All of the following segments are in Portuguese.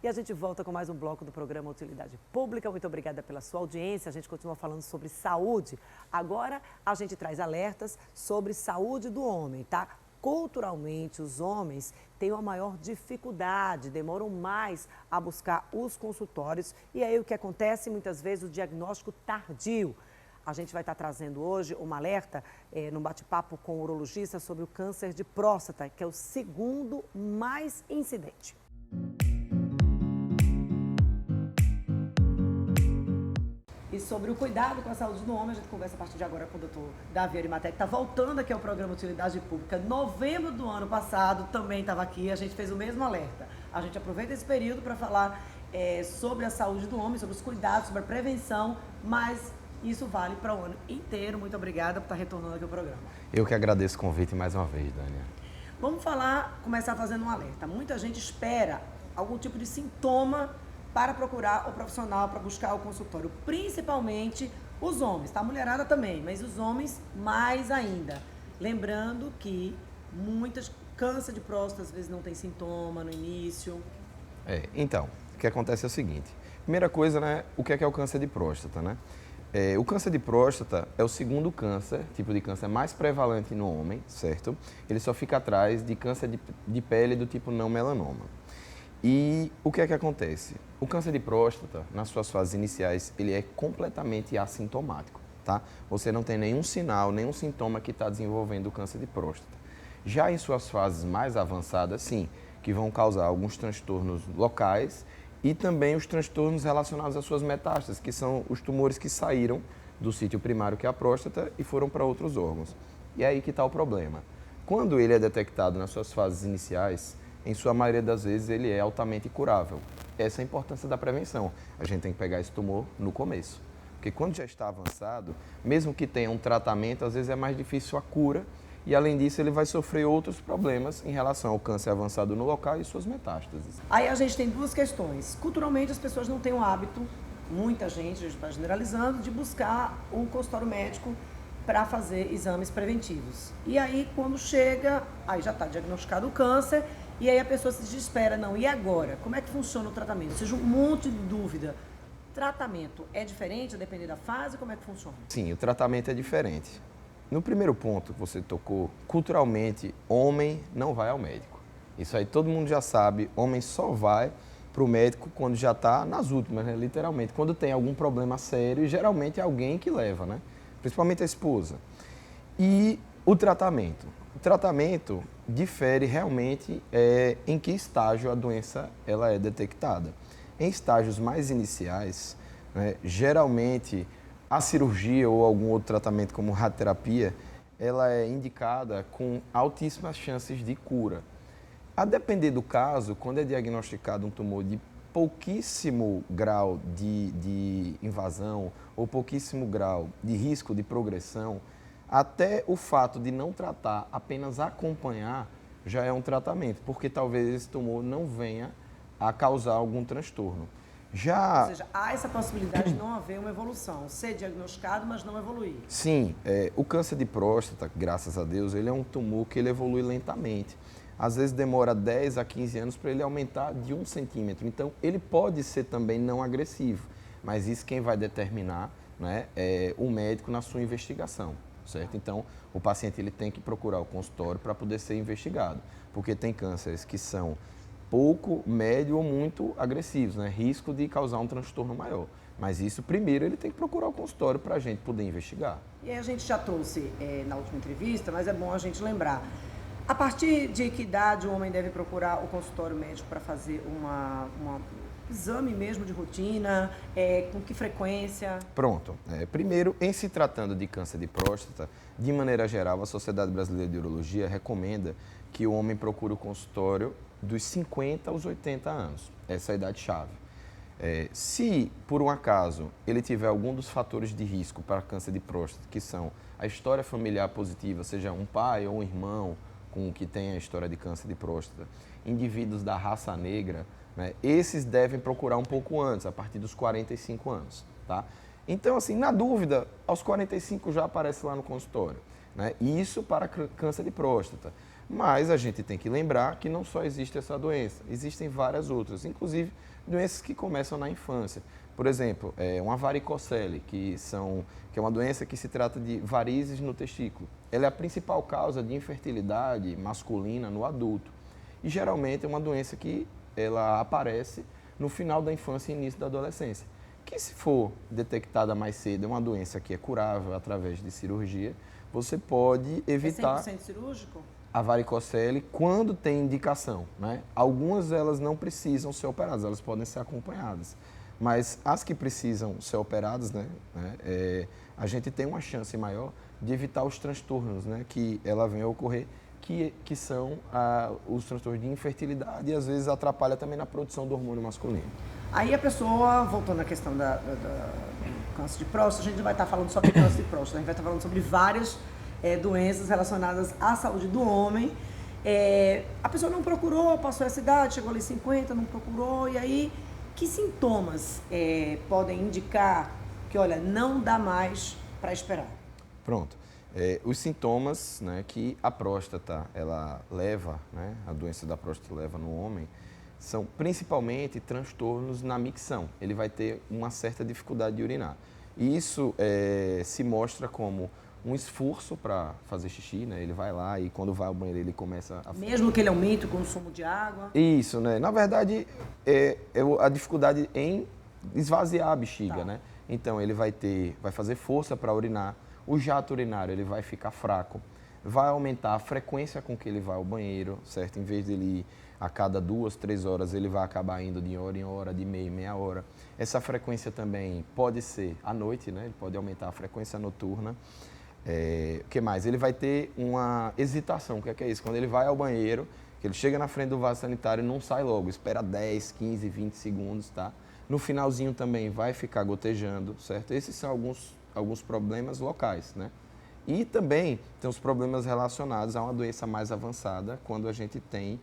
E a gente volta com mais um bloco do programa Utilidade Pública. Muito obrigada pela sua audiência. A gente continua falando sobre saúde. Agora a gente traz alertas sobre saúde do homem, tá? Culturalmente, os homens têm uma maior dificuldade, demoram mais a buscar os consultórios. E aí o que acontece? Muitas vezes o diagnóstico tardio. A gente vai estar trazendo hoje um alerta num bate-papo com o urologista sobre o câncer de próstata, que é o segundo mais incidente. E sobre o cuidado com a saúde do homem, a gente conversa a partir de agora com o doutor Davi Arimatea, que está voltando aqui ao programa Utilidade Pública. Novembro do ano passado também estava aqui, a gente fez o mesmo alerta. A gente aproveita esse período para falar sobre a saúde do homem, sobre os cuidados, sobre a prevenção, mas isso vale para o ano inteiro. Muito obrigada por estar retornando aqui ao programa. Eu que agradeço o convite mais uma vez, Dânia. Vamos começar fazendo um alerta. Muita gente espera algum tipo de sintoma para procurar o profissional, para buscar o consultório, principalmente os homens, tá? A mulherada também, mas os homens mais ainda. Lembrando que câncer de próstata às vezes não tem sintoma no início. Então, o que acontece é o seguinte. Primeira coisa, né, o que é o câncer de próstata, né? O câncer de próstata é o segundo tipo de câncer mais prevalente no homem, certo? Ele só fica atrás de câncer de pele do tipo não melanoma. E o que é que acontece? O câncer de próstata, nas suas fases iniciais, ele é completamente assintomático, tá? Você não tem nenhum sinal, nenhum sintoma que está desenvolvendo o câncer de próstata. Já em suas fases mais avançadas, sim, que vão causar alguns transtornos locais e também os transtornos relacionados às suas metástases, que são os tumores que saíram do sítio primário, que é a próstata, e foram para outros órgãos. E é aí que está o problema. Quando ele é detectado nas suas fases iniciais, em sua maioria das vezes ele é altamente curável. Essa é a importância da prevenção. A gente tem que pegar esse tumor no começo. Porque quando já está avançado, mesmo que tenha um tratamento, às vezes é mais difícil a cura e, além disso, ele vai sofrer outros problemas em relação ao câncer avançado no local e suas metástases. Aí a gente tem duas questões. Culturalmente, as pessoas não têm o hábito, muita gente, a gente está generalizando, de buscar um consultório médico para fazer exames preventivos. E aí, quando chega, aí já está diagnosticado o câncer, e aí a pessoa se desespera, não, e agora? Como é que funciona o tratamento? Ou seja, um monte de dúvida. Tratamento é diferente, a depender da fase, como é que funciona? Sim, o tratamento é diferente. No primeiro ponto que você tocou, culturalmente, homem não vai ao médico. Isso aí todo mundo já sabe, homem só vai para o médico quando já está nas últimas, né? Literalmente, quando tem algum problema sério, e geralmente é alguém que leva, né? Principalmente a esposa. E o tratamento? O tratamento difere realmente em que estágio a doença ela é detectada. Em estágios mais iniciais, né, geralmente a cirurgia ou algum outro tratamento como radioterapia, ela é indicada com altíssimas chances de cura. A depender do caso, quando é diagnosticado um tumor de pouquíssimo grau de invasão ou pouquíssimo grau de risco de progressão, até o fato de não tratar, apenas acompanhar, já é um tratamento, porque talvez esse tumor não venha a causar algum transtorno. Ou seja, há essa possibilidade de não haver uma evolução, ser diagnosticado, mas não evoluir. Sim, o câncer de próstata, graças a Deus, ele é um tumor que ele evolui lentamente. Às vezes demora 10 a 15 anos para ele aumentar de 1 centímetro. Então, ele pode ser também não agressivo, mas isso quem vai determinar, né, é o médico na sua investigação. Certo? Então, o paciente ele tem que procurar o consultório para poder ser investigado, porque tem cânceres que são pouco, médio ou muito agressivos, né? Risco de causar um transtorno maior. Mas isso, primeiro, ele tem que procurar o consultório para a gente poder investigar. E aí a gente já trouxe na última entrevista, mas é bom a gente lembrar. A partir de que idade o homem deve procurar o consultório médico para fazer um exame mesmo de rotina, com que frequência? Pronto. Primeiro, em se tratando de câncer de próstata, de maneira geral, a Sociedade Brasileira de Urologia recomenda que o homem procure o consultório dos 50 aos 80 anos. Essa é a idade-chave. Se, por um acaso, ele tiver algum dos fatores de risco para câncer de próstata, que são a história familiar positiva, seja um pai ou um irmão com que tem a história de câncer de próstata, indivíduos da raça negra, né, esses devem procurar um pouco antes, a partir dos 45 anos, tá? Então, assim, na dúvida, aos 45 já aparece lá no consultório, né? E isso para câncer de próstata. Mas a gente tem que lembrar que não só existe essa doença, existem várias outras, inclusive doenças que começam na infância. Por exemplo, uma varicocele, que é uma doença que se trata de varizes no testículo. Ela é a principal causa de infertilidade masculina no adulto. E geralmente é uma doença que ela aparece no final da infância e início da adolescência. Que se for detectada mais cedo, é uma doença que é curável através de cirurgia, você pode evitar... É 100% cirúrgico? A varicocele quando tem indicação, né? Algumas elas não precisam ser operadas, elas podem ser acompanhadas. Mas as que precisam ser operadas, né, a gente tem uma chance maior de evitar os transtornos, né, que ela vem a ocorrer, que são os transtornos de infertilidade e às vezes atrapalha também na produção do hormônio masculino. Aí a pessoa, voltando à questão do câncer de próstata, a gente vai estar falando sobre câncer de próstata, a gente vai estar falando sobre várias doenças relacionadas à saúde do homem. A pessoa não procurou, passou essa idade, chegou ali 50, não procurou, e aí que sintomas podem indicar que, olha, não dá mais para esperar? Pronto. Os sintomas, né, que a próstata ela leva, né, a doença da próstata leva no homem, são principalmente transtornos na micção. Ele vai ter uma certa dificuldade de urinar. E isso se mostra como um esforço para fazer xixi, né? Ele vai lá e quando vai ao banheiro ele começa a... Mesmo que ele aumente o consumo de água? Isso, né? Na verdade, a dificuldade em esvaziar a bexiga, Tá. né? Então ele vai fazer força para urinar, o jato urinário ele vai ficar fraco, vai aumentar a frequência com que ele vai ao banheiro, certo? Em vez dele ir a cada 2, 3 horas, ele vai acabar indo de hora em hora, de meia em meia hora. Essa frequência também pode ser à noite, né? Ele pode aumentar a frequência noturna. O que mais? Ele vai ter uma hesitação. O que é isso? Quando ele vai ao banheiro, que ele chega na frente do vaso sanitário e não sai logo, espera 10, 15, 20 segundos, tá? No finalzinho também vai ficar gotejando, certo? Esses são alguns problemas locais, né? E também tem os problemas relacionados a uma doença mais avançada, quando a gente tem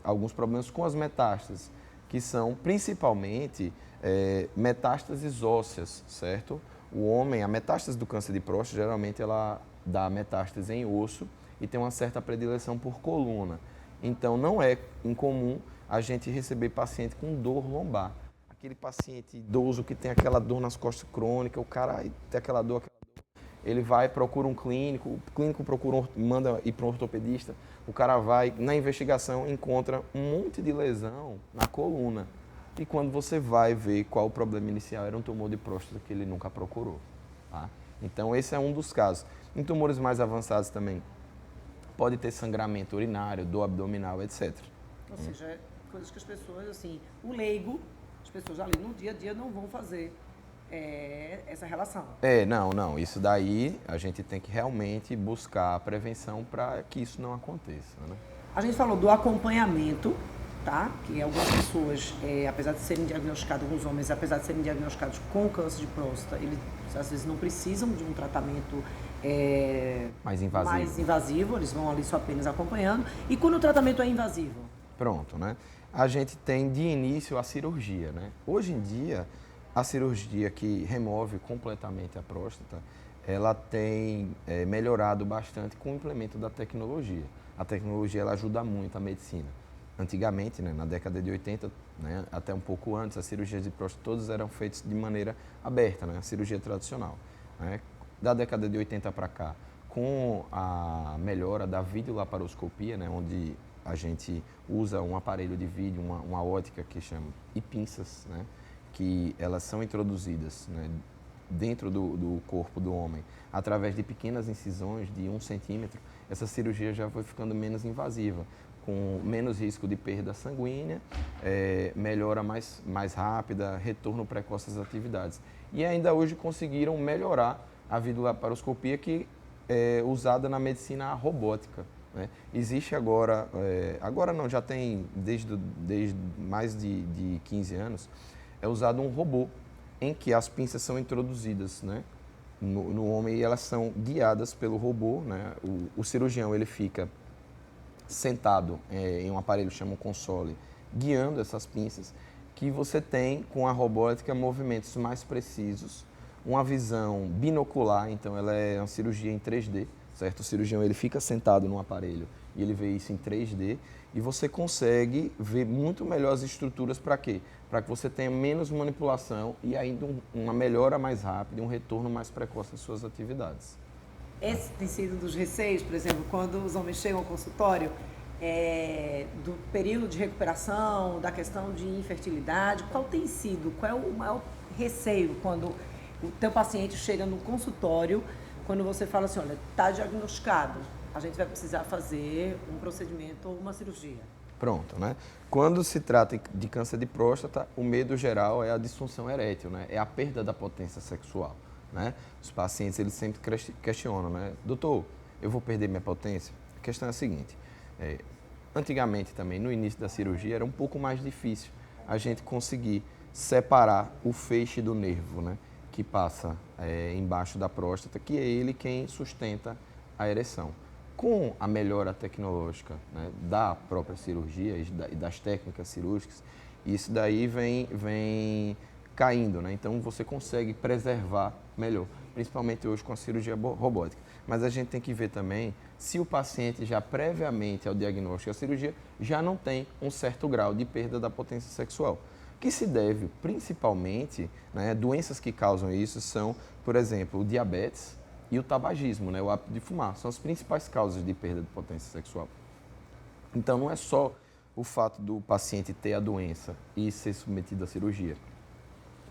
alguns problemas com as metástases, que são principalmente metástases ósseas, certo? O homem, a metástase do câncer de próstata, geralmente ela dá metástase em osso e tem uma certa predileção por coluna. Então, não é incomum a gente receber paciente com dor lombar. Aquele paciente idoso que tem aquela dor nas costas crônica, o cara tem aquela dor, ele vai, procura um clínico, o clínico manda ir para um ortopedista, o cara vai, na investigação, encontra um monte de lesão na coluna. E quando você vai ver qual o problema inicial, era um tumor de próstata que ele nunca procurou. Tá? Então, esse é um dos casos. Em tumores mais avançados também, pode ter sangramento urinário, dor abdominal, etc. Ou seja, coisas que as pessoas, assim, o leigo, as pessoas ali no dia a dia não vão fazer essa relação. Não. Isso daí a gente tem que realmente buscar a prevenção para que isso não aconteça, né? A gente falou do acompanhamento, tá? Que algumas pessoas, apesar de serem diagnosticados, alguns homens, apesar de serem diagnosticados com câncer de próstata, eles às vezes não precisam de um tratamento mais invasivo, eles vão ali só apenas acompanhando. E quando o tratamento é invasivo? Pronto, né? A gente tem de início a cirurgia, né? Hoje em dia, a cirurgia que remove completamente a próstata, ela tem melhorado bastante com o implemento da tecnologia. A tecnologia ela ajuda muito a medicina. Antigamente, né, na década de 80, né, até um pouco antes, as cirurgias de próstata todas eram feitas de maneira aberta, né, a cirurgia tradicional. Né? Da década de 80 para cá, com a melhora da videolaparoscopia, né, onde a gente usa um aparelho de vídeo, uma ótica que chama, e pinças, né, que elas são introduzidas, né, dentro do corpo do homem, através de pequenas incisões de 1 centímetro, essa cirurgia já foi ficando menos invasiva, com menos risco de perda sanguínea, melhora mais rápida, retorno precoce às atividades. E ainda hoje conseguiram melhorar a videolaparoscopia que é usada na medicina robótica. Né? Existe agora não, já tem desde mais de 15 anos, é usado um robô em que as pinças são introduzidas, né, no homem e elas são guiadas pelo robô. Né? O cirurgião ele fica sentado em um aparelho chamado console, guiando essas pinças, que você tem com a robótica movimentos mais precisos, uma visão binocular, então ela é uma cirurgia em 3D, certo? O cirurgião ele fica sentado no aparelho e ele vê isso em 3D, e você consegue ver muito melhor as estruturas para quê? Para que você tenha menos manipulação e ainda uma melhora mais rápida e um retorno mais precoce às suas atividades. Esse tem sido um dos receios, por exemplo, quando os homens chegam ao consultório, do período de recuperação, da questão de infertilidade. Qual é o maior receio quando o teu paciente chega no consultório, quando você fala assim, olha, está diagnosticado, a gente vai precisar fazer um procedimento ou uma cirurgia? Pronto, né? Quando se trata de câncer de próstata, o medo geral é a disfunção erétil, né? É a perda da potência sexual, né? Os pacientes, eles sempre questionam, né? Doutor, eu vou perder minha potência? A questão é a seguinte, antigamente também, no início da cirurgia, era um pouco mais difícil a gente conseguir separar o feixe do nervo, né? Que passa embaixo da próstata, que é ele quem sustenta a ereção. Com a melhora tecnológica, né, da própria cirurgia e das técnicas cirúrgicas, isso daí vem caindo, né? Então você consegue preservar melhor, principalmente hoje com a cirurgia robótica. Mas a gente tem que ver também se o paciente já previamente ao diagnóstico da cirurgia já não tem um certo grau de perda da potência sexual, que se deve principalmente, né, doenças que causam isso são, por exemplo, o diabetes e o tabagismo, né, o hábito de fumar, são as principais causas de perda de potência sexual. Então não é só o fato do paciente ter a doença e ser submetido à cirurgia.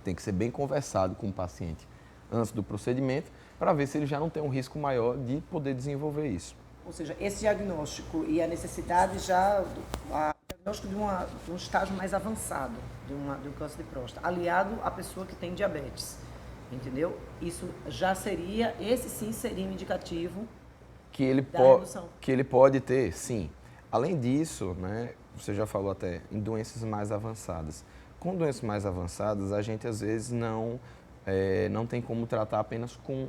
Tem que ser bem conversado com o paciente antes do procedimento para ver se ele já não tem um risco maior de poder desenvolver isso. Ou seja, esse diagnóstico e a necessidade diagnóstico de um estágio mais avançado de um câncer de próstata, aliado à pessoa que tem diabetes, entendeu? Isso já seria, esse sim seria um indicativo que ele da redução. Que ele pode ter, sim. Além disso, né, você já falou até em doenças mais avançadas. Com doenças mais avançadas, a gente às vezes não tem como tratar apenas com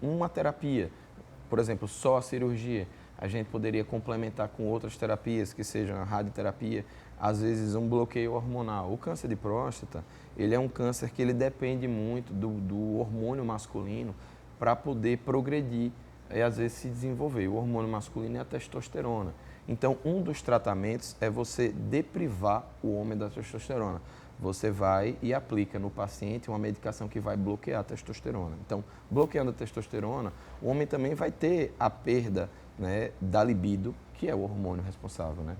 uma terapia. Por exemplo, só a cirurgia. A gente poderia complementar com outras terapias, que sejam a radioterapia, às vezes um bloqueio hormonal. O câncer de próstata, ele é um câncer que ele depende muito do hormônio masculino para poder progredir e às vezes se desenvolver. O hormônio masculino é a testosterona. Então, um dos tratamentos é você deprivar o homem da testosterona. Você vai e aplica no paciente uma medicação que vai bloquear a testosterona. Então, bloqueando a testosterona, o homem também vai ter a perda, né, da libido, que é o hormônio responsável, né,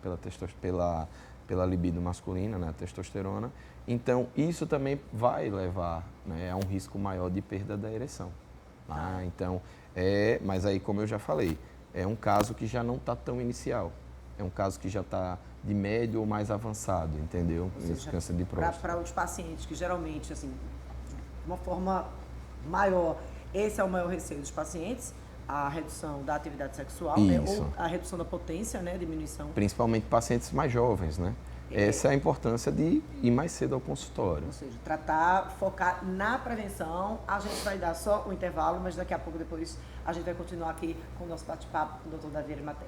pela libido masculina, né, a testosterona. Então, isso também vai levar, né, a um risco maior de perda da ereção. Então, mas aí, como eu já falei, é um caso que já não está tão inicial. É um caso que já está de médio ou mais avançado, entendeu? Esse câncer de próstata. Para os pacientes que geralmente, assim, de uma forma maior, esse é o maior receio dos pacientes, a redução da atividade sexual, né, ou a redução da potência, né, diminuição. Principalmente pacientes mais jovens, né? Essa é a importância de ir mais cedo ao consultório. Ou seja, focar na prevenção. A gente vai dar só um intervalo, mas daqui a pouco depois a gente vai continuar aqui com o nosso bate-papo com o Dr. Davi Arimatea.